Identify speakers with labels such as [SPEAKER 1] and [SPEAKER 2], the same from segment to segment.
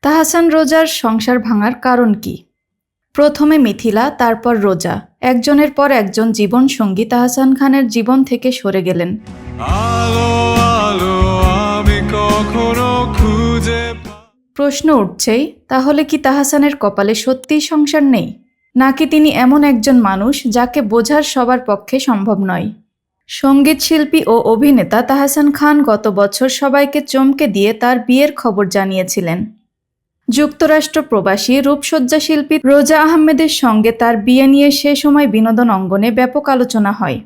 [SPEAKER 1] তাহসান রোজার সংসার ভাঙার কারণ কি? প্রথমে মিথিলা, তারপর রোজা। একজনের পর একজন জীবন সঙ্গী তাহসান খানের জীবন থেকে সরে গেলেন। প্রশ্ন উঠছেই, তাহলে কি তাহসানের কপালে সত্যিই সংসার নেই, নাকি তিনি এমন একজন মানুষ যাকে বোঝার সবার পক্ষে সম্ভব নয়? সঙ্গীত শিল্পী ও অভিনেতা তাহসান খান গত বছর সবাইকে চমকে দিয়ে তার বিয়ের খবর জানিয়েছিলেন। যুক্তরাষ্ট্র প্রবাসী রূপসজ্জা শিল্পী রোজা আহমেদের সঙ্গে তার বিয়ে নিয়ে সে সময় বিনোদন অঙ্গনে ব্যাপক আলোচনা হয়।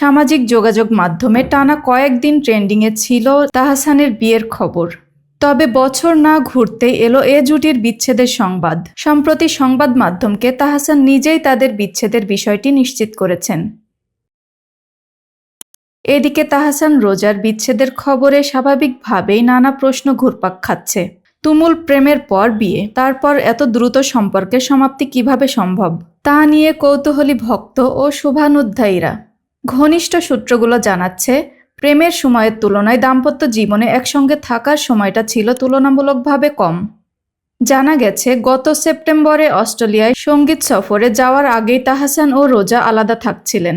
[SPEAKER 1] সামাজিক যোগাযোগ মাধ্যমে টানা কয়েকদিন ট্রেন্ডিংয়ে ছিল তাহসানের বিয়ের খবর। তবে বছর না ঘুরতে এলো এ জুটির বিচ্ছেদের সংবাদ। সম্প্রতি সংবাদ মাধ্যমকে তাহসান নিজেই তাদের বিচ্ছেদের বিষয়টি নিশ্চিত করেছেন। এদিকে তাহসান রোজার বিচ্ছেদের খবরে স্বাভাবিকভাবেই নানা প্রশ্ন ঘুরপাক খাচ্ছে। তুমুল প্রেমের পর বিয়ে, তারপর এত দ্রুত সম্পর্কের সমাপ্তি কিভাবে সম্ভব, তা নিয়ে কৌতূহলী ভক্ত ও শুভানুধ্যায়ীরা। ঘনিষ্ঠ সূত্রগুলো জানাচ্ছে, প্রেমের সময়ের তুলনায় দাম্পত্য জীবনে একসঙ্গে থাকার সময়টা ছিল তুলনামূলকভাবে কম। জানা গেছে, গত সেপ্টেম্বরে অস্ট্রেলিয়ায় সঙ্গীত সফরে যাওয়ার আগেই তাহসান ও রোজা আলাদা থাকছিলেন।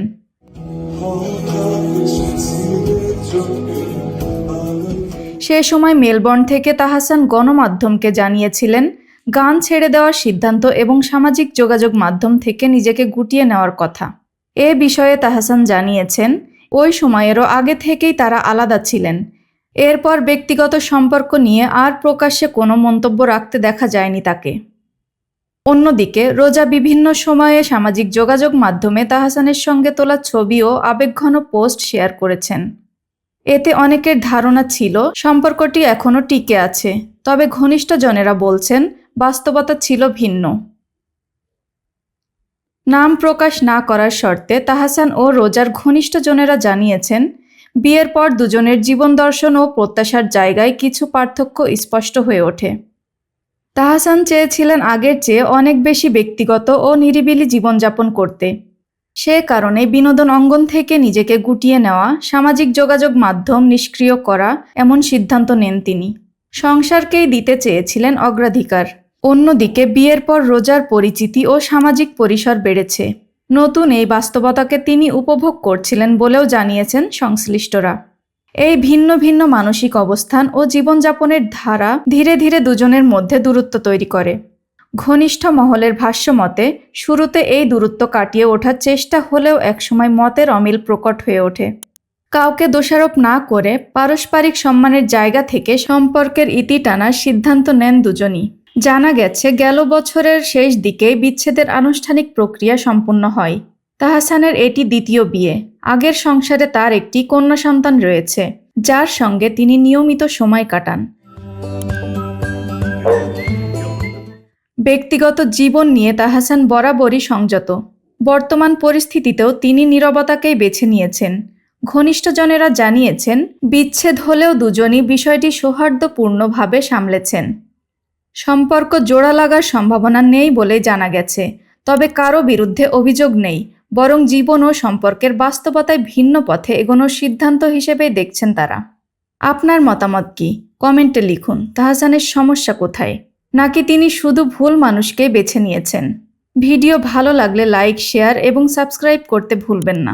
[SPEAKER 1] সে সময় মেলবোর্ন থেকে তাহসান গণমাধ্যমকে জানিয়েছিলেন গান ছেড়ে দেওয়ার সিদ্ধান্ত এবং সামাজিক যোগাযোগ মাধ্যম থেকে নিজেকে গুটিয়ে নেওয়ার কথা। এ বিষয়ে তাহসান জানিয়েছেন, ওই সময়েরও আগে থেকেই তারা আলাদা ছিলেন। এরপর ব্যক্তিগত সম্পর্ক নিয়ে আর প্রকাশ্যে কোনো মন্তব্য রাখতে দেখা যায়নি তাকে। অন্যদিকে রোজা বিভিন্ন সময়ে সামাজিক যোগাযোগ মাধ্যমে তাহসানের সঙ্গে তোলা ছবি ও আবেগঘন পোস্ট শেয়ার করেছেন। এতে অনেকের ধারণা ছিল সম্পর্কটি এখনও টিকে আছে, তবে ঘনিষ্ঠজনেরা বলছেন বাস্তবতা ছিল ভিন্ন। নাম প্রকাশ না করার শর্তে তাহসান ও রোজার ঘনিষ্ঠজনেরা জানিয়েছেন, বিয়ের পর দুজনের জীবন দর্শন ও প্রত্যাশার জায়গায় কিছু পার্থক্য স্পষ্ট হয়ে ওঠে। তাহসান চেয়েছিলেন আগের চেয়ে অনেক বেশি ব্যক্তিগত ও নিরিবিলি জীবনযাপন করতে। সে কারণে বিনোদন অঙ্গন থেকে নিজেকে গুটিয়ে নেওয়া, সামাজিক যোগাযোগ মাধ্যম নিষ্ক্রিয় করা এমন সিদ্ধান্ত নেন তিনি। সংসারকেই দিতে চেয়েছিলেন অগ্রাধিকার। অন্যদিকে বিয়ের পর রোজার পরিচিতি ও সামাজিক পরিসর বেড়েছে। নতুন এই বাস্তবতাকে তিনি উপভোগ করছিলেন বলেও জানিয়েছেন সংশ্লিষ্টরা। এই ভিন্ন ভিন্ন মানসিক অবস্থান ও জীবনযাপনের ধারা ধীরে ধীরে দুজনের মধ্যে দূরত্ব তৈরি করে। ঘনিষ্ঠ মহলের ভাষ্যমতে, শুরুতে এই দূরত্ব কাটিয়ে ওঠার চেষ্টা হলেও একসময় মতের অমিল প্রকট হয়ে ওঠে। কাউকে দোষারোপ না করে পারস্পরিক সম্মানের জায়গা থেকে সম্পর্কের ইতি টানার সিদ্ধান্ত নেন দুজনই। জানা গেছে, গেল বছরের শেষ দিকেই বিচ্ছেদের আনুষ্ঠানিক প্রক্রিয়া সম্পূর্ণ হয়। তাহসানের এটি দ্বিতীয় বিয়ে। আগের সংসারে তার একটি কন্যা সন্তান রয়েছে, যার সঙ্গে তিনি নিয়মিত সময় কাটান। ব্যক্তিগত জীবন নিয়ে তাহসান বরাবরই সংযত। বর্তমান পরিস্থিতিতেও তিনি নীরবতাকেই বেছে নিয়েছেন। ঘনিষ্ঠজনেরা জানিয়েছেন, বিচ্ছেদ হলেও দুজনই বিষয়টি সৌহার্দ্যপূর্ণভাবে সামলেছেন। সম্পর্ক জোড়া লাগার সম্ভাবনা নেই বলে জানা গেছে, তবে কারও বিরুদ্ধে অভিযোগ নেই, বরং জীবন ও সম্পর্কের বাস্তবতায় ভিন্ন পথে এগোনোর সিদ্ধান্ত হিসেবেই দেখছেন তারা। আপনার মতামত কি? কমেন্টে লিখুন। তাহসানের সমস্যা কোথায়? নাকি তিনি শুধু ভুল মানুষকে বেছে নিয়েছেন? ভিডিও ভালো লাগলে লাইক, শেয়ার এবং সাবস্ক্রাইব করতে ভুলবেন না।